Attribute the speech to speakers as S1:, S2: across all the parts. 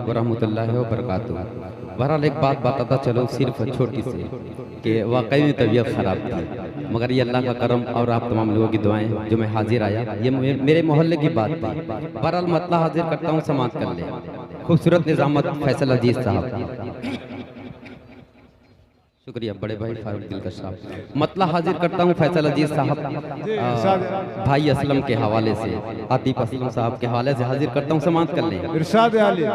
S1: व रहमतुल्लाहि व बरकातुहू। बहरहाल एक बात बताता चलो सिर्फ छोटी सी कि वाकई में तबीयत ख़राब थी, मगर ये अल्लाह का करम और आप तमाम लोगों की दुआएं जो मैं हाजिर आया, ये मेरे मोहल्ले की बात थी। बहरहाल मतला हाजिर करता हूँ, समात कर ले। खूबसूरत निज़ामत फैसल अजीज़ साहब, शुक्रिया बड़े भाई फारूक दिलकश साहब। मतला हाजिर करता हूँ फैसल अजीज साहब भाई असलम के हवाले से, आतिफ असलम साहब के हवाले से हाजिर करता हूँ, समात कर लें।
S2: इरशाद आली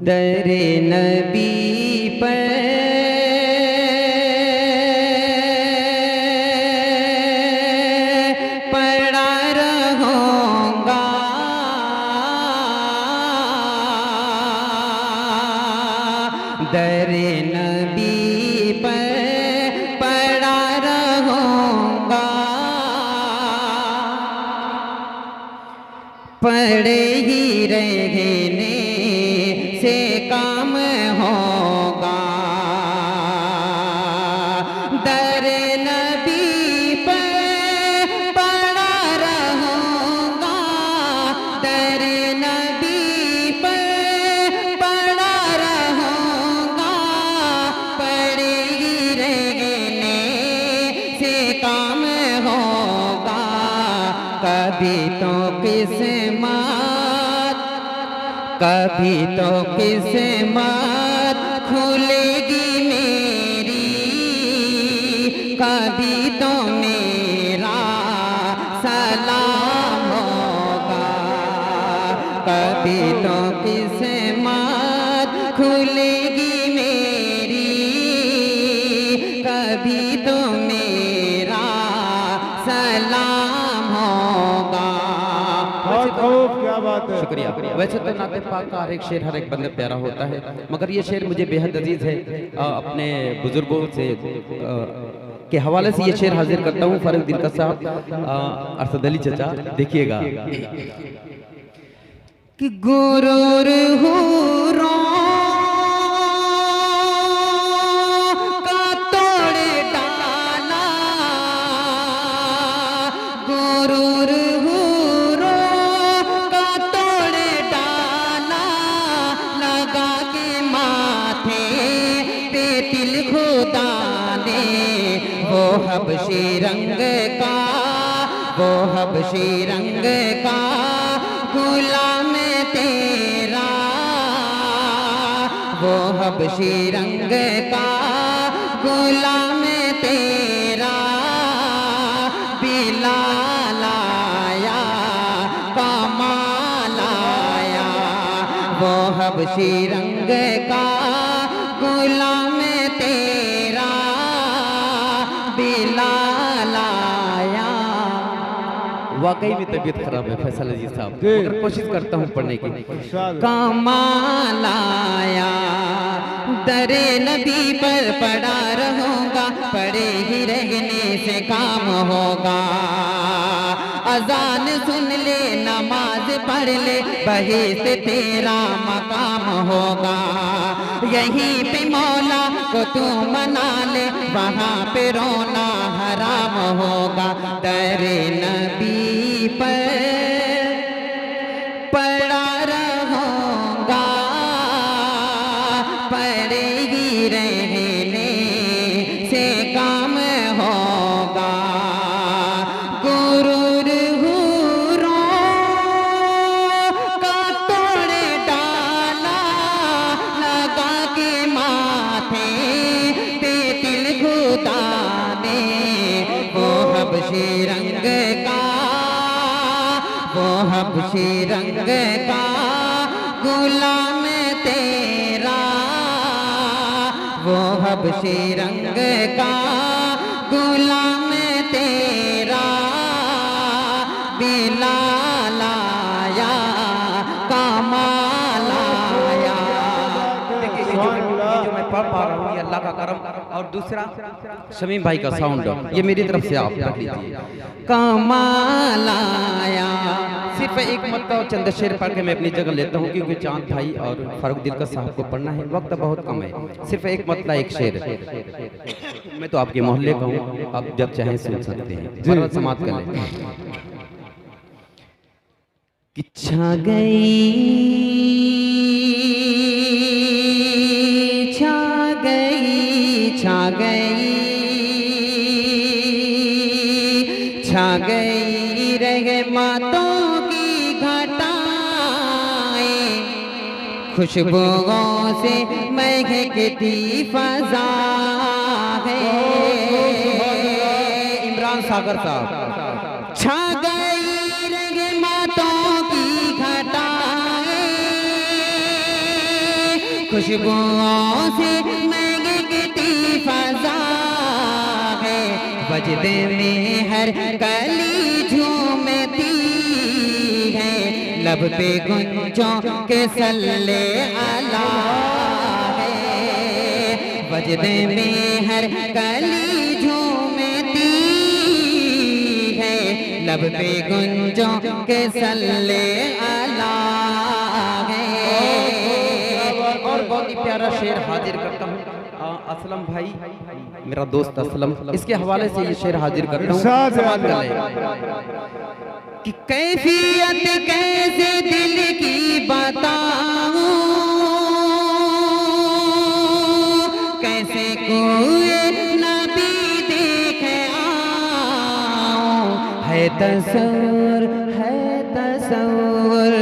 S1: दरे नबी पर पड़ा रहूंगा, दरे नबी पर पड़ा रहूंगा, पड़े ही रहने से काम होगा, दरे नबी पर पड़ा रहूंगा, दरे नबी पर पड़ा रहूंगा, पड़े ही रहने से काम होगा, कभी तो कभी तो किस्मत खुलेगी मेरी, कभी तो मेरा सलाम होगा, कभी तो किस्मत खुलेगी मेरी, कभी तो मेरा सलाम होगा।
S2: क्या बात है,
S1: शुक्रिया। वैसे तो नाते पाक का हर एक शेर हर एक बंदे प्यारा होता है, मगर ये शेर मुझे बेहद अजीज है। अपने बुजुर्गों से के हवाले से ये शेर हाजिर करता हूँ। फारूक दिलकश साहब, अरशद अली चचा, देखिएगा कि गुरूर हुरों का तोड़ डाला, गुरूर वो हबशी रंग का, वो हबशी रंग का गुलाम तेरा, वो हबशी रंग का गुलाम तेरा, बिलाल आया कमाल आया, वो हबशी रंग का गुलाम तेरा, बिलाल आया। वाकई में तबीयत खराब है फैसल अजीज साहब, मगर कोशिश करता हूँ पढ़ने की। कमाल आया, दरे नबी पर पड़ा रहूंगा, पड़े ही रहने से काम होगा, अजान सुन ले नमाज पढ़ ले, वहीं से तेरा मकाम होगा, यहीं पे मौला को तू मना ले, वहाँ पे रोना हराम होगा, दरे नबी पर पड़ा रहूंगा, पड़े ही रहने से काम होगा, गुरूर हुरों का तोड़ डाला, लगा के माथे पे तिल खुदा ने, वो हबशी रंग का, वो हबशी रंग का गुलाम तेरा, वो हबशी रंग का गुलाम तेरा, बिलाल आया कमाल आया। देखिए ये जो मैं पढ़ पा रहा हूँ ये अल्लाह का करम, और दूसरा शमीम भाई का साउंड ये मेरी तरफ से आप रख लीजिए। कमाल आया, सिर्फ एक मत और चंद शेर पढ़ के मैं अपनी जगह लेता हूँ, क्योंकि चांद भाई और फारूक दिलकश साहब को पढ़ना है, वक्त बहुत कम है। सिर्फ एक मतला एक शेर, मैं तो आपके मोहल्ले का हूँ, आप जब चाहें सुन सकते हैं, समाप्त कर लें। कि छा गई गई रहमतों की घटाएं, खुशबुओं से महकती फज़ा है। इमरान सागर साहब। छा गई रहमतों की घटाएं, खुशबुओं से महकती फज़ा है। वजदे में हर कली झूमती है, लब पे गुंजों के सल्ले अला है। वजदे में हर कली झूमती है, लब पे गुंजों के सल्ले अला है। और बहुत ही प्यारा शेर हाजिर करता हूँ असलम भाई, मेरा दोस्त असलम, इसके हवाले से ये शेर हाजिर करता हूँ। समाज कर ले कि कैफियत कैसे दिल की बताऊं, कैसे कोई नबी देखे आऊं। है तस्वुर, है तस्वुर,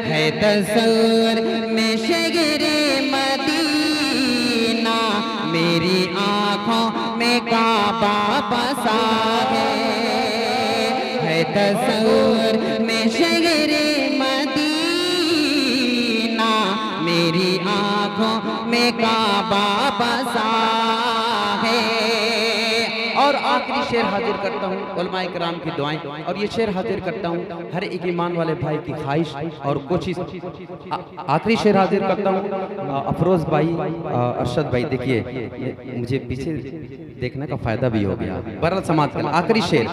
S1: है तस्वुर में शगरे मदीना, मेरी आँखों में काबा बसा है तस्वुर में शगरे मदीना, मेरी आँखों में काबा बसा है। और आखिरी शेर हाजिर करता हूँ, उलमाए किराम की दुआएं, और ये शेर हाजिर करता हूँ हर एक ईमान वाले भाई की ख्वाहिश और कोशिश। आखिरी शेर हाजिर करता हूँ अफरोज भाई, अरशद भाई, देखिए मुझे पीछे देखने का फायदा भी हो गया। बहरहाल समाज का आखिरी शेर,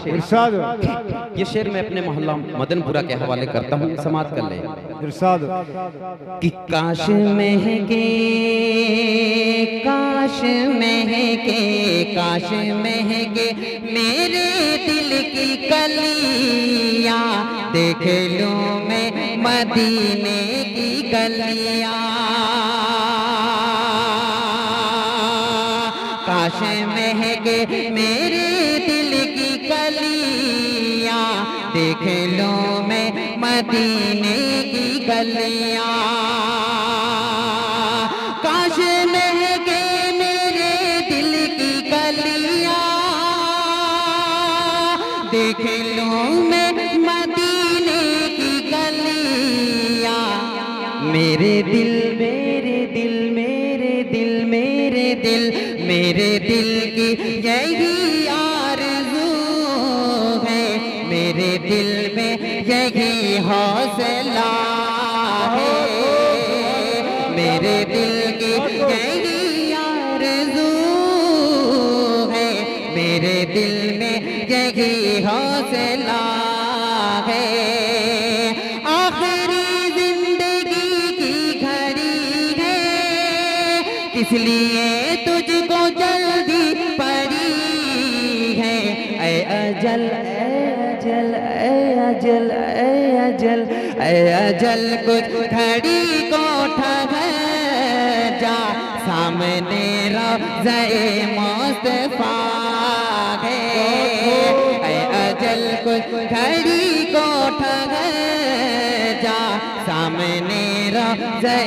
S1: ये शेर मैं अपने मोहल्ला मदनपुरा के हवाले करता हूँ। समाज कर ले कि काश महके, काश महके, काश महके मेरे दिल की कलियां, देख लूं मैं मदीने की गलियां। काश महके मेरे दिल की कलियां, देख लूं मैं मदीने की गलियां। काश महके मेरे दिल की कलियां, देख लूं मैं मदीने की गलियां। मेरे दिल, मेरे दिल, मेरे दिल, मेरे दिल, मेरे दिल की यही आरज़ू है, मेरे दिल में यही हौसला है। मेरे दिल की यही आरज़ू है, मेरे दिल में यही हौसला है। आखिरी जिंदगी की घड़ी है, किस लिए तुझको जल्दी पड़ी है। ऐ अजल, ऐ अजल, ऐ अजल, ऐ अजल, ऐ अजल कुछ घड़ी को ठहर जा, सामने रोज़े मुस्तफा है। ऐ अजल कुछ घड़ी को ठहर जा, सामने रोज़े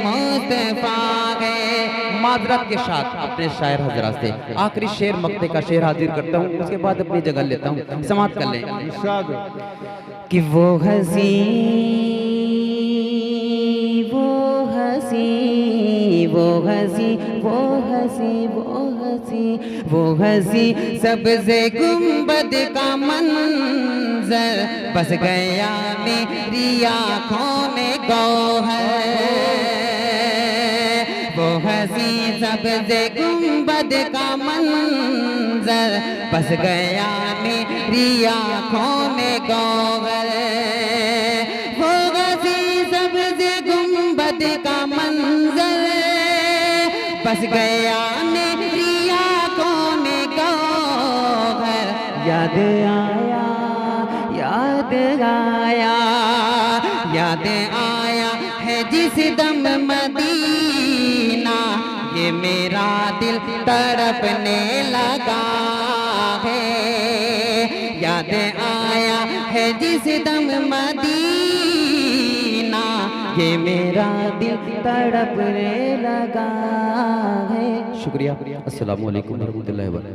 S1: मुस्तफा है। माजरत के साथ अपने शायर हजरात से आखिरी शेर मक्ते का शेर हाजिर करता हूँ, उसके बाद अपनी जगह लेता हूँ। समाप्त कर लें कि वो हंसी, वो हंसी, वो हंसी, वो हंसी, वो हंसी, वो हंसी सबसे गुंबद का मंजर, बस गया मेरी आँखों में गौहर। वो हंसी सबसे गुंबद का मंजर, बस गया मेरी आँखों में गौहर। वो हंसी सबसे गुंबद का मंजर, बस गया मेरी आँखों में गौहर। याद आया, याद आया, याद आया है जिस दम मदीना, ये मेरा दिल तड़पने लगा है, याद आया है जिस दम मदीना, ये मेरा दिल तड़पने लगा है। शुक्रिया। अस्सलामु अलैकुम रहमतुल्लाहि व बरकातहू।